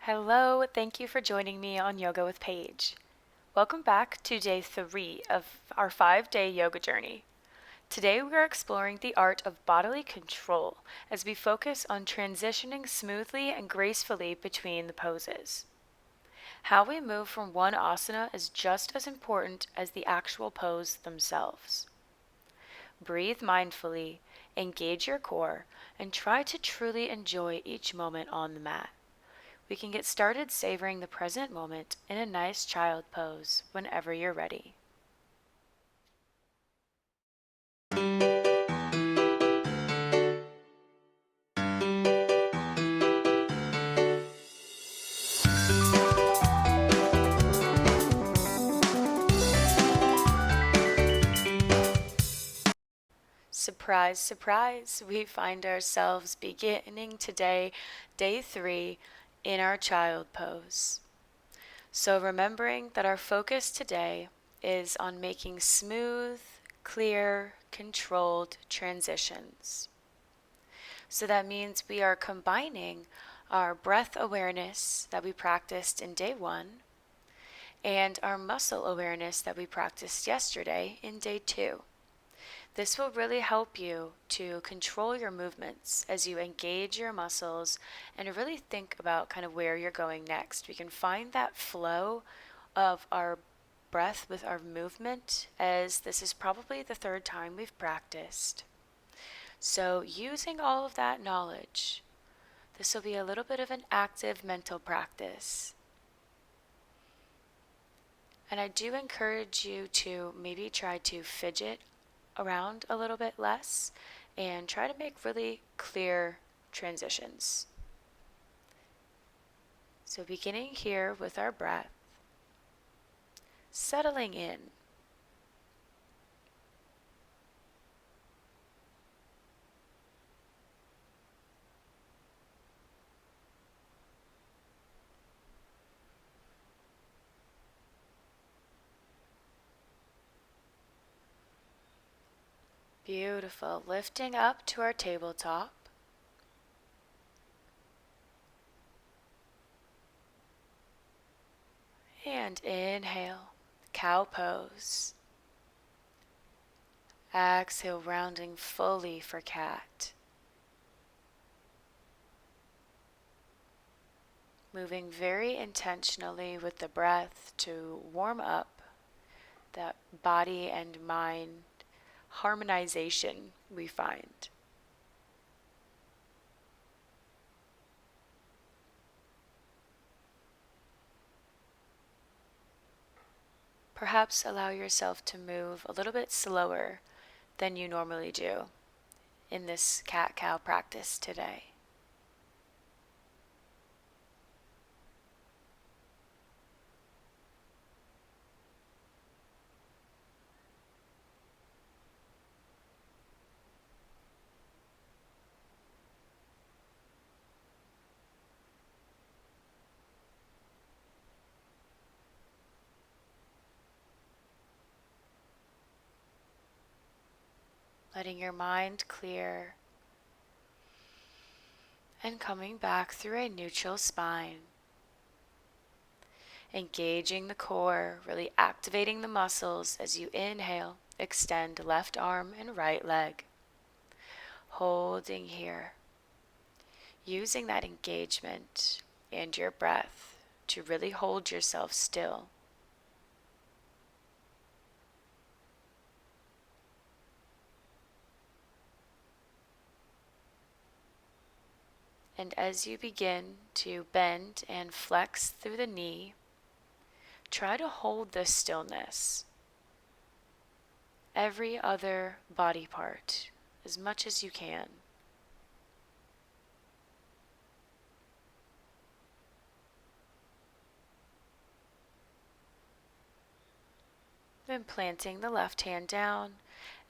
Hello, thank you for joining me on Yoga with Paige. Welcome back to day 3 of our 5-day yoga journey. Today we are exploring the art of bodily control as we focus on transitioning smoothly and gracefully between the poses. How we move from one asana is just as important as the actual pose themselves. Breathe mindfully, engage your core, and try to truly enjoy each moment on the mat. We can get started savoring the present moment in a nice child pose whenever you're ready. Surprise, surprise, we find ourselves beginning today, day 3, in our child pose. So remembering that our focus today is on making smooth, clear, controlled transitions. So that means we are combining our breath awareness that we practiced in day 1 and our muscle awareness that we practiced yesterday in day 2. This will really help you to control your movements as you engage your muscles and really think about kind of where you're going next. We can find that flow of our breath with our movement, as this is probably the 3rd time we've practiced. So using all of that knowledge, this will be a little bit of an active mental practice. And I do encourage you to maybe try to fidget around a little bit less and try to make really clear transitions. So beginning here with our breath, settling in. Beautiful. Lifting up to our tabletop. And inhale, cow pose. Exhale, rounding fully for cat. Moving very intentionally with the breath to warm up that body and mind harmonization we find. Perhaps allow yourself to move a little bit slower than you normally do in this cat-cow practice today. Letting your mind clear and coming back through a neutral spine. Engaging the core, really activating the muscles as you inhale, extend left arm and right leg. Holding here. Using that engagement and your breath to really hold yourself still. And as you begin to bend and flex through the knee, try to hold this stillness. Every other body part, as much as you can. Then planting the left hand down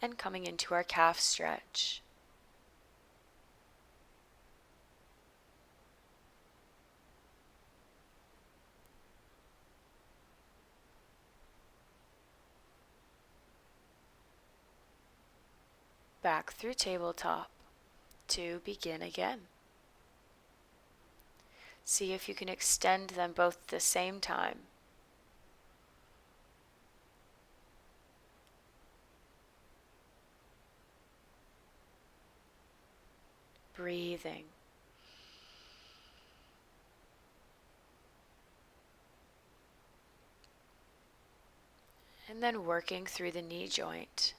and coming into our calf stretch. Back through tabletop to begin again. See if you can extend them both at the same time. Breathing. And then working through the knee joint.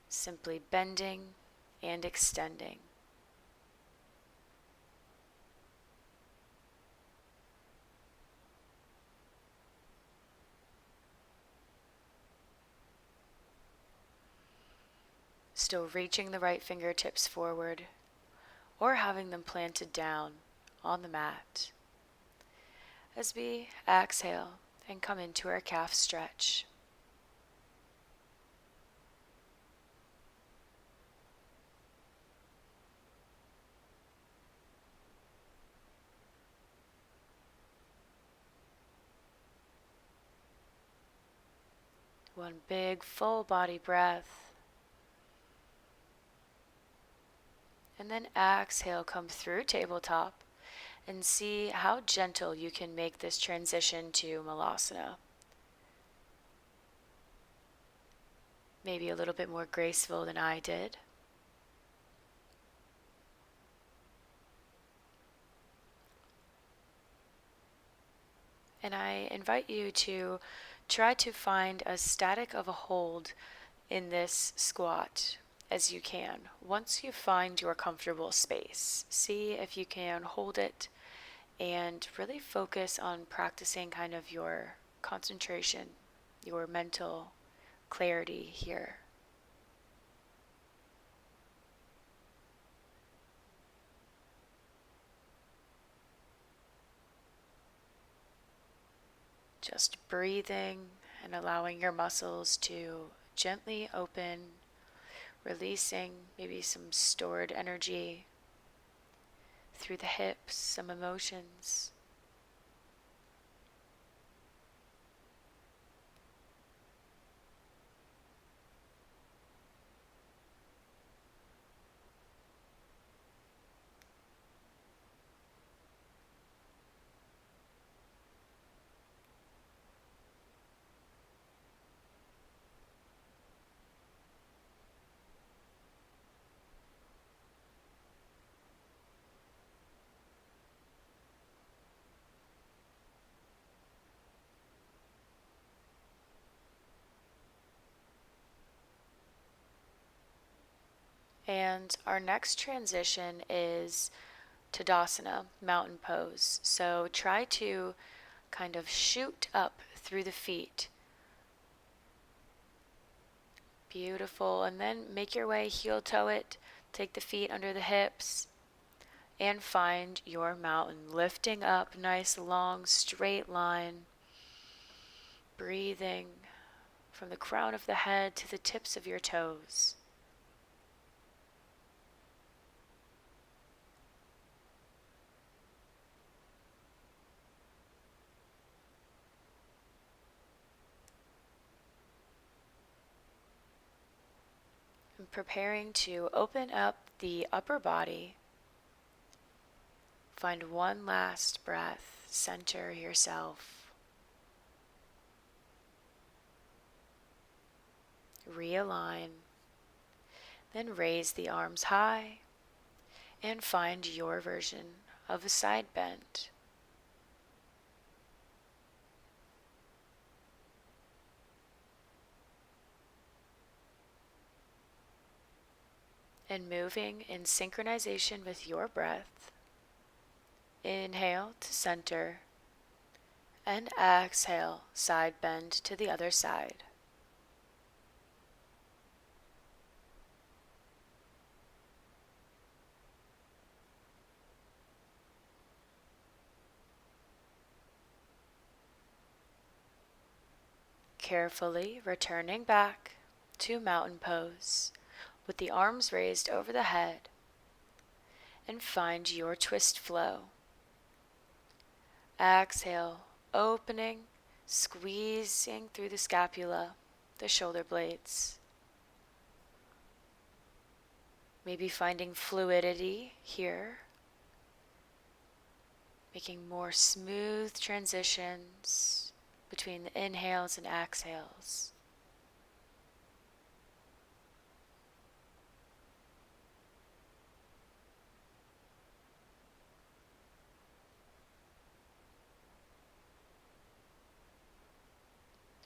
Simply bending and extending. Still reaching the right fingertips forward or having them planted down on the mat. As we exhale and come into our calf stretch. One big full body breath. And then exhale, come through tabletop and see how gentle you can make this transition to Malasana. Maybe a little bit more graceful than I did. And I invite you to try to find as static of a hold in this squat as you can. Once you find your comfortable space, see if you can hold it and really focus on practicing kind of your concentration, your mental clarity here. Just breathing and allowing your muscles to gently open, releasing maybe some stored energy through the hips, some emotions. And our next transition is Tadasana, mountain pose. So try to kind of shoot up through the feet. Beautiful. And then make your way heel toe it. Take the feet under the hips and find your mountain. Lifting up, nice long straight line. Breathing from the crown of the head to the tips of your toes. And preparing to open up the upper body. Find one last breath. Center yourself. Realign. Then raise the arms high and find your version of a side bend. And moving in synchronization with your breath. Inhale to center and exhale, side bend to the other side. Carefully returning back to mountain pose with the arms raised over the head, and find your twist flow. Exhale, opening, squeezing through the scapula, the shoulder blades. Maybe finding fluidity here. making more smooth transitions between the inhales and exhales.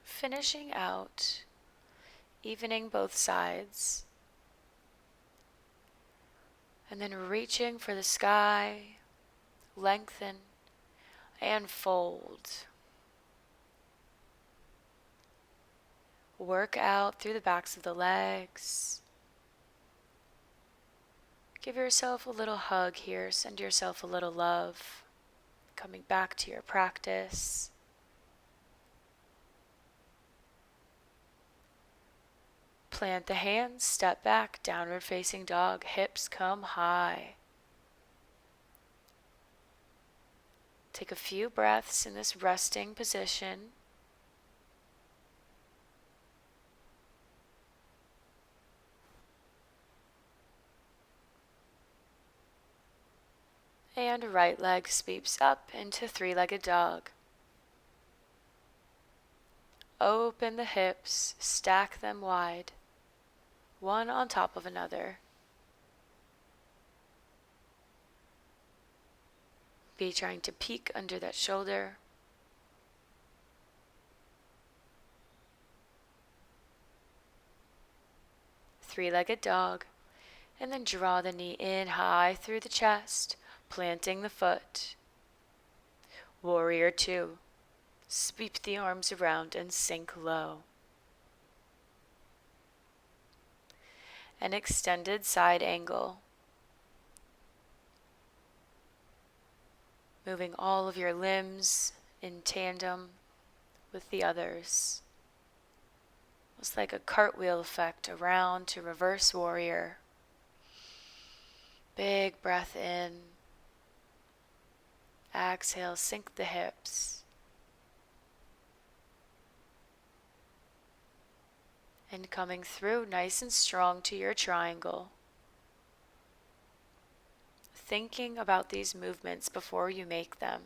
Finishing out, evening both sides, and then reaching for the sky, lengthen and fold. Work out through the backs of the legs. Give yourself a little hug here, send yourself a little love. Coming back to your practice. Plant the hands, step back, downward facing dog, hips come high. Take a few breaths in this resting position. And right leg sweeps up into three-legged dog. Open the hips, stack them wide, one on top of another. Be trying to peek under that shoulder. Three-legged dog, and then draw the knee in high through the chest, planting the foot. Warrior two. Sweep the arms around and sink low. An extended side angle. Moving all of your limbs in tandem with the others. Almost like a cartwheel effect around to reverse warrior. Big breath in. Exhale, sink the hips. And coming through nice and strong to your triangle. Thinking about these movements before you make them.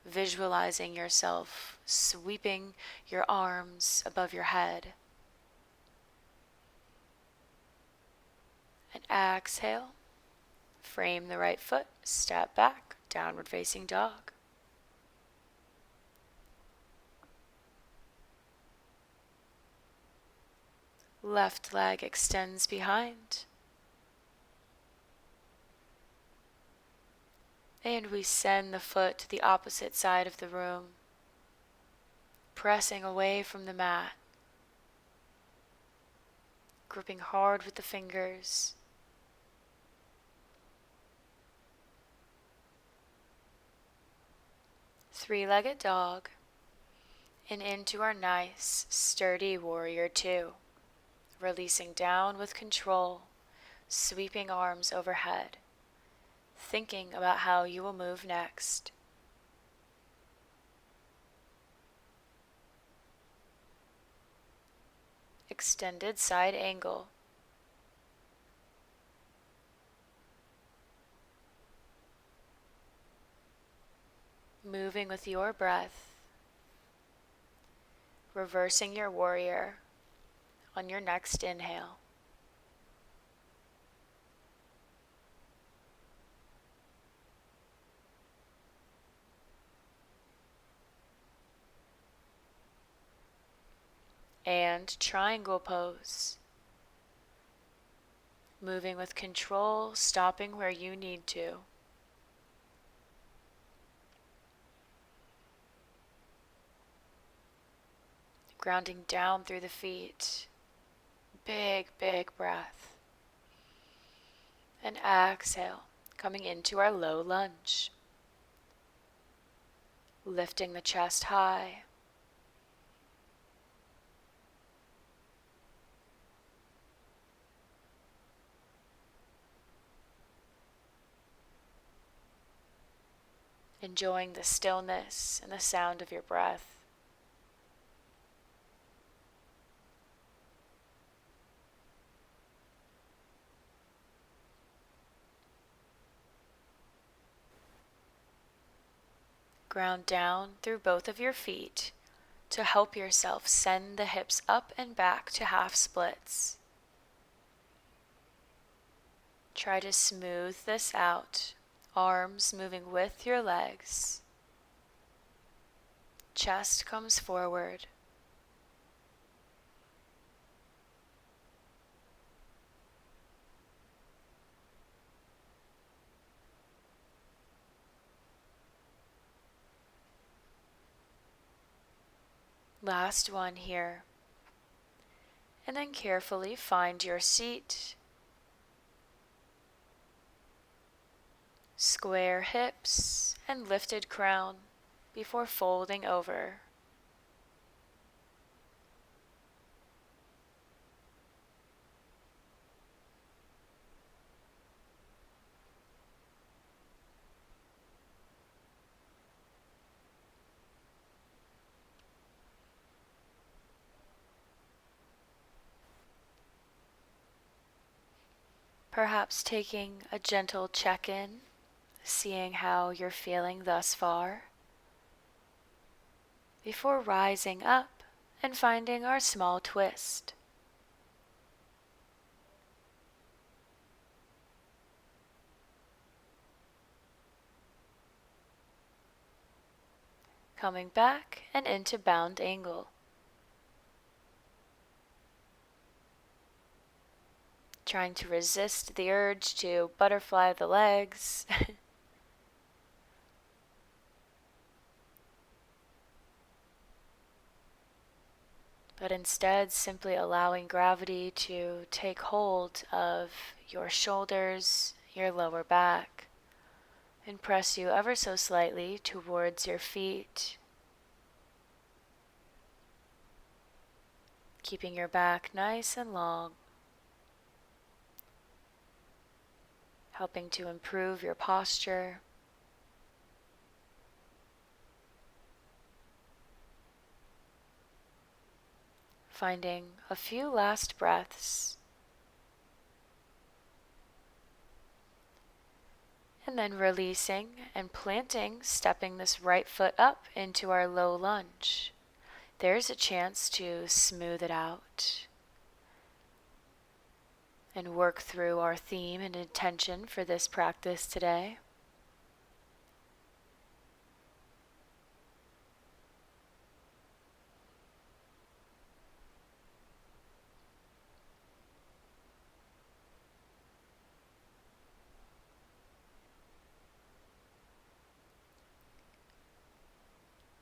Visualizing yourself sweeping your arms above your head. And exhale. Frame the right foot, step back, downward facing dog. Left leg extends behind. And we send the foot to the opposite side of the room, pressing away from the mat, gripping hard with the fingers. Three-legged dog, and into our nice, sturdy warrior two, releasing down with control, sweeping arms overhead, thinking about how you will move next. Extended side angle. Moving with your breath, reversing your warrior on your next inhale. And triangle pose. Moving with control, stopping where you need to. Grounding down through the feet. Big, big breath. And exhale, coming into our low lunge. Lifting the chest high. Enjoying the stillness and the sound of your breath. Ground down through both of your feet to help yourself send the hips up and back to half splits. Try to smooth this out, arms moving with your legs. Chest comes forward. Last one here. And then carefully find your seat. Square hips and lifted crown before folding over. Perhaps taking a gentle check-in, seeing how you're feeling thus far, before rising up and finding our small twist. Coming back and into bound angle. Trying to resist the urge to butterfly the legs. But instead simply allowing gravity to take hold of your shoulders, your lower back, and press you ever so slightly towards your feet, keeping your back nice and long, helping to improve your posture. Finding a few last breaths, and then releasing and planting, stepping this right foot up into our low lunge. There's a chance to smooth it out and work through our theme and intention for this practice today.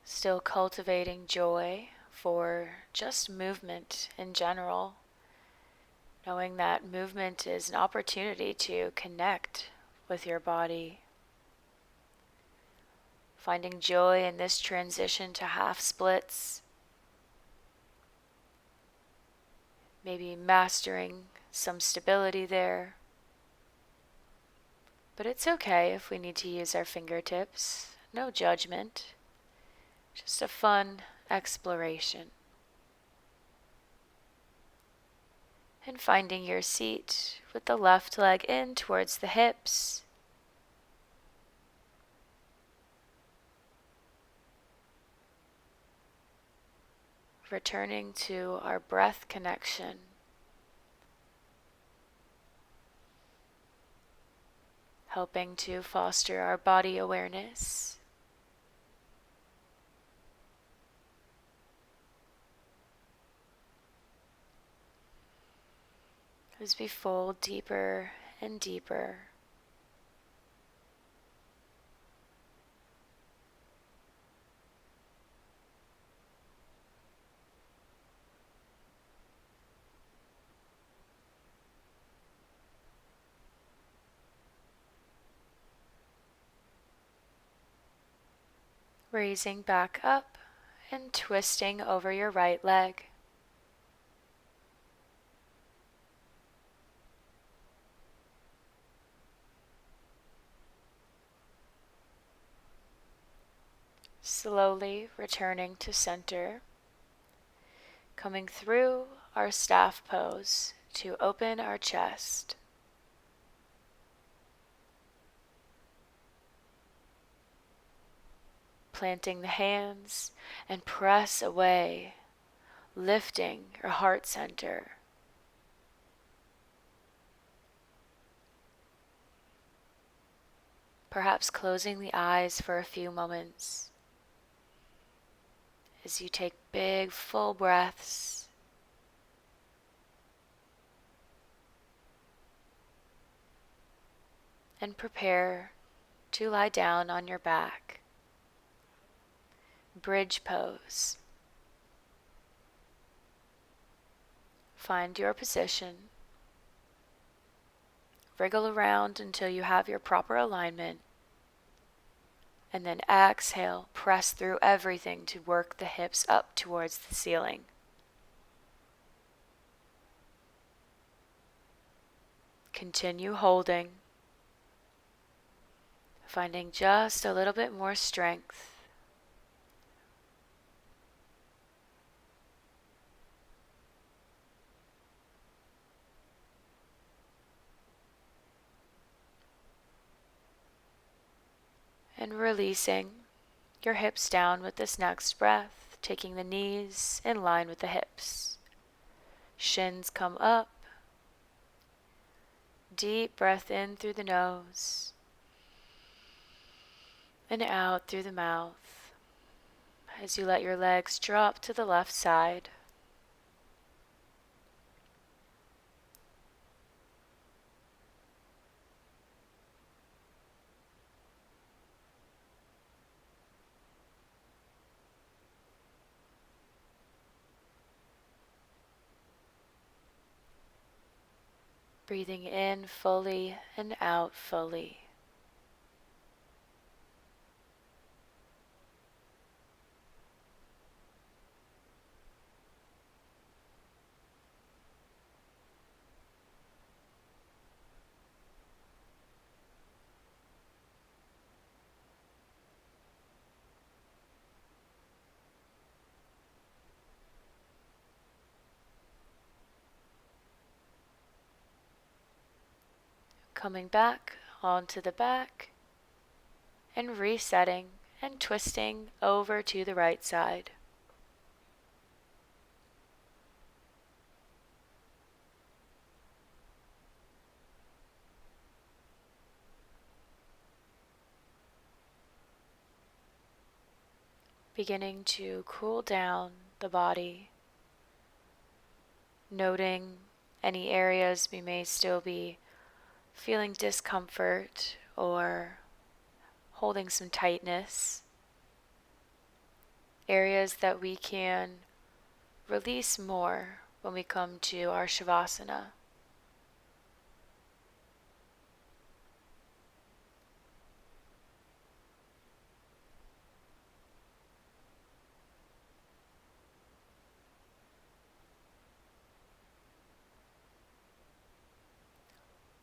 Still cultivating joy for just movement in general, knowing that movement is an opportunity to connect with your body. Finding joy in this transition to half splits, maybe mastering some stability there. But it's okay if we need to use our fingertips, no judgment. Just a fun exploration. And finding your seat with the left leg in towards the hips. Returning to our breath connection. Helping to foster our body awareness. As we fold deeper and deeper. Raising back up and twisting over your right leg. Slowly returning to center, coming through our staff pose to open our chest. planting the hands, and press away, lifting your heart center. Perhaps closing the eyes for a few moments as you take big, full breaths. And prepare to lie down on your back. Bridge pose. Find your position. Wriggle around until you have your proper alignment. And then exhale, press through everything to work the hips up towards the ceiling. Continue holding, finding just a little bit more strength. And releasing your hips down with this next breath, taking the knees in line with the hips. Shins come up. Deep breath in through the nose and out through the mouth as you let your legs drop to the left side. Breathing in fully and out fully. Coming back onto the back and resetting and twisting over to the right side. Beginning to cool down the body, noting any areas we may still be feeling discomfort or holding some tightness, areas that we can release more when we come to our Shavasana.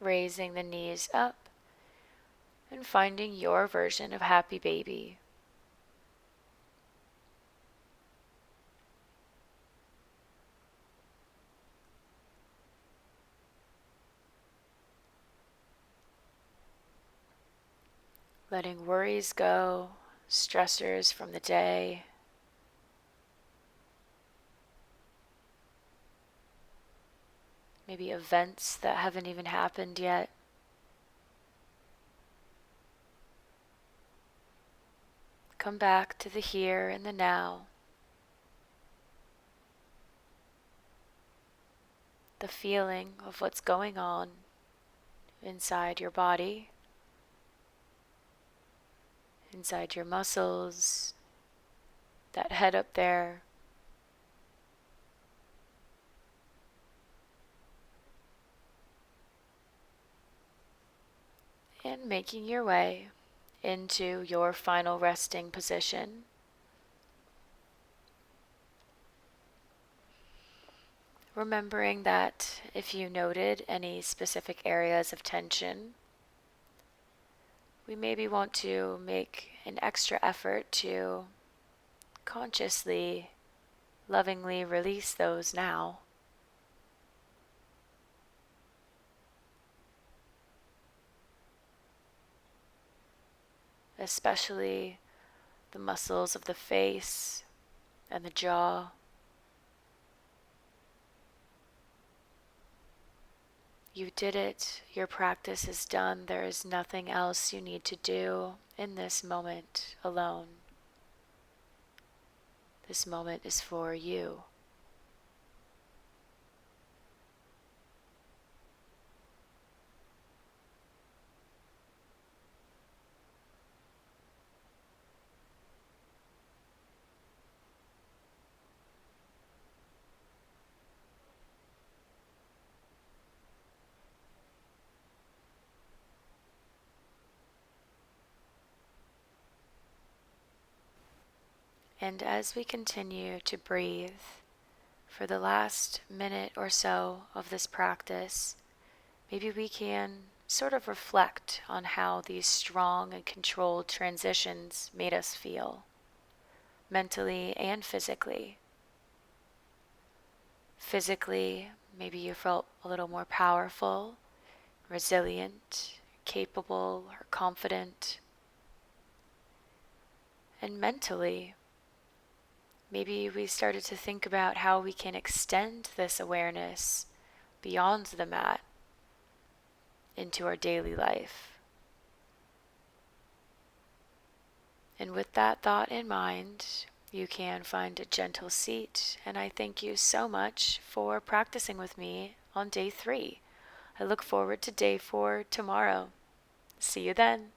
Raising the knees up and finding your version of happy baby. Letting worries go, stressors from the day. Maybe events that haven't even happened yet. Come back to the here and the now. The feeling of what's going on inside your body, inside your muscles, that head up there. And making your way into your final resting position. Remembering that if you noted any specific areas of tension, we maybe want to make an extra effort to consciously, lovingly release those now. Especially the muscles of the face and the jaw. You did it. Your practice is done. There is nothing else you need to do in this moment alone. This moment is for you. And as we continue to breathe for the last minute or so of this practice, maybe we can sort of reflect on how these strong and controlled transitions made us feel, mentally and physically. Physically, maybe you felt a little more powerful, resilient, capable, or confident. And mentally, maybe we started to think about how we can extend this awareness beyond the mat into our daily life. And with that thought in mind, you can find a gentle seat, and I thank you so much for practicing with me on day 3. I look forward to day 4 tomorrow. See you then.